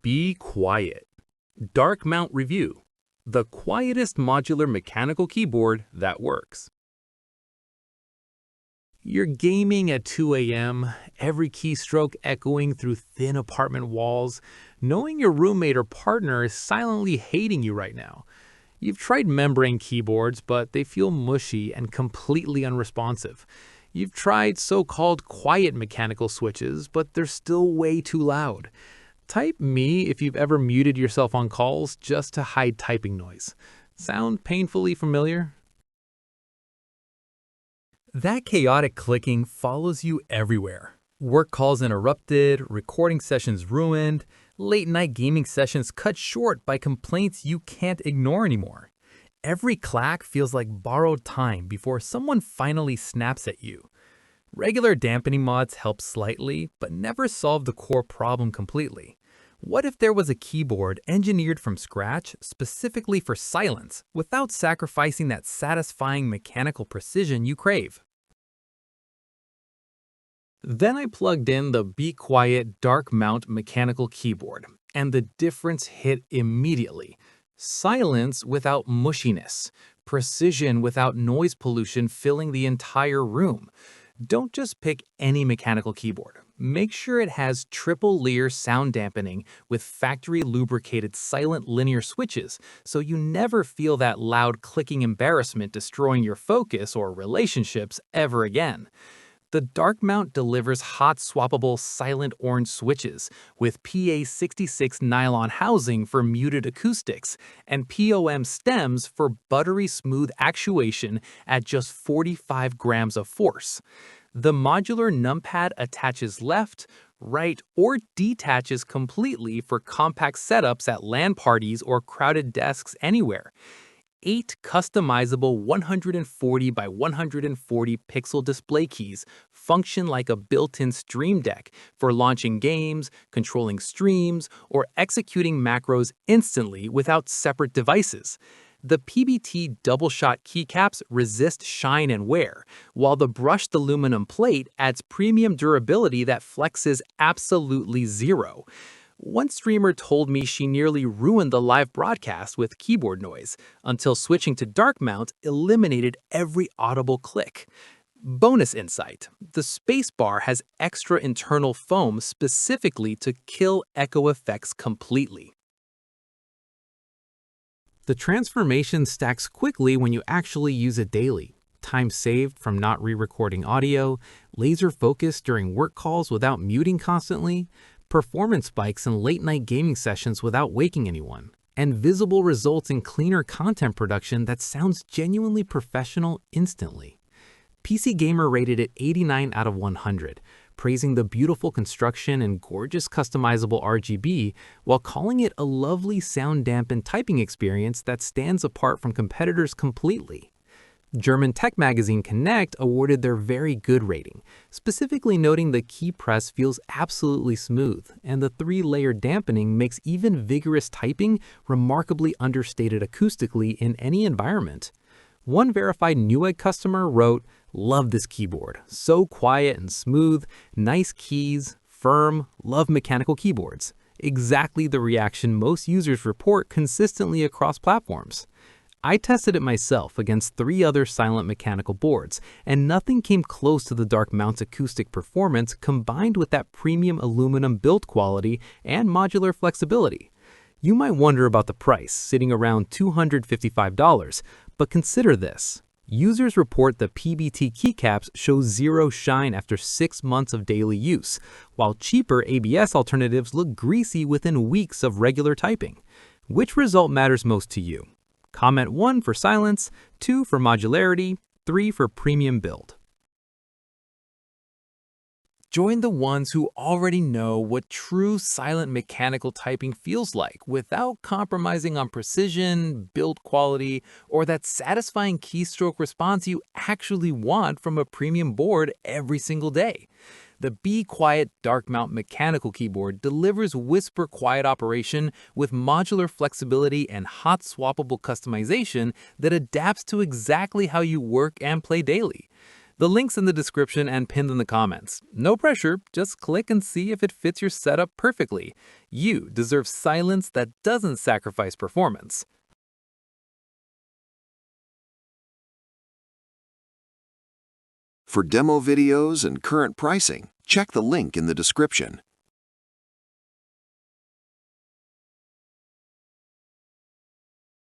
Be quiet. Dark Mount Review. The quietest modular mechanical keyboard that works. You're gaming at 2 a.m., every keystroke echoing through thin apartment walls, knowing your roommate or partner is silently hating you right now. You've tried membrane keyboards, but they feel mushy and completely unresponsive. You've tried so-called quiet mechanical switches, but they're still way too loud. Type me if you've ever muted yourself on calls just to hide typing noise. Sound painfully familiar? That chaotic clicking follows you everywhere. Work calls interrupted, recording sessions ruined, late-night gaming sessions cut short by complaints you can't ignore anymore. Every clack feels like borrowed time before someone finally snaps at you. Regular dampening mods help slightly, but never solve the core problem completely. What if there was a keyboard engineered from scratch specifically for silence without sacrificing that satisfying mechanical precision you crave? Then I plugged in the Be Quiet Dark Mount mechanical keyboard, and the difference hit immediately. Silence without mushiness, precision without noise pollution filling the entire room. Don't just pick any mechanical keyboard. Make sure it has triple layer sound dampening with factory lubricated silent linear switches so you never feel that loud clicking embarrassment destroying your focus or relationships ever again. The Dark Mount delivers hot swappable silent orange switches with PA66 nylon housing for muted acoustics and POM stems for buttery smooth actuation at just 45 grams of force. The modular numpad attaches left, right, or detaches completely for compact setups at LAN parties or crowded desks anywhere. 8 customizable 140 by 140 pixel display keys function like a built-in stream deck for launching games, controlling streams, or executing macros instantly without separate devices. The PBT double-shot keycaps resist shine and wear, while the brushed aluminum plate adds premium durability that flexes absolutely zero. One streamer told me she nearly ruined the live broadcast with keyboard noise, until switching to Dark Mount eliminated every audible click. Bonus insight: the spacebar has extra internal foam specifically to kill echo effects completely. The transformation stacks quickly when you actually use it daily. Time saved from not re-recording audio, laser focus during work calls without muting constantly, performance spikes in late-night gaming sessions without waking anyone, and visible results in cleaner content production that sounds genuinely professional instantly. PC Gamer rated it 89 out of 100, praising the beautiful construction and gorgeous customizable RGB while calling it a lovely sound-dampened typing experience that stands apart from competitors completely. German tech magazine Connect awarded their very good rating, specifically noting the key press feels absolutely smooth, and the 3-layer dampening makes even vigorous typing remarkably understated acoustically in any environment. One verified Newegg customer wrote, "Love this keyboard, so quiet and smooth, nice keys, firm, love mechanical keyboards." Exactly the reaction most users report consistently across platforms. I tested it myself against 3 other silent mechanical boards, and nothing came close to the Dark Mount's acoustic performance combined with that premium aluminum build quality and modular flexibility. You might wonder about the price, sitting around $255, but consider this. Users report the PBT keycaps show zero shine after 6 months of daily use, while cheaper ABS alternatives look greasy within weeks of regular typing. Which result matters most to you? Comment 1 for silence, 2 for modularity, 3 for premium build. Join the ones who already know what true silent mechanical typing feels like without compromising on precision, build quality, or that satisfying keystroke response you actually want from a premium board every single day. The Be Quiet Dark Mount mechanical keyboard delivers whisper quiet operation with modular flexibility and hot swappable customization that adapts to exactly how you work and play daily. The link's in the description and pinned in the comments. No pressure, just click and see if it fits your setup perfectly. You deserve silence that doesn't sacrifice performance. For demo videos and current pricing, check the link in the description.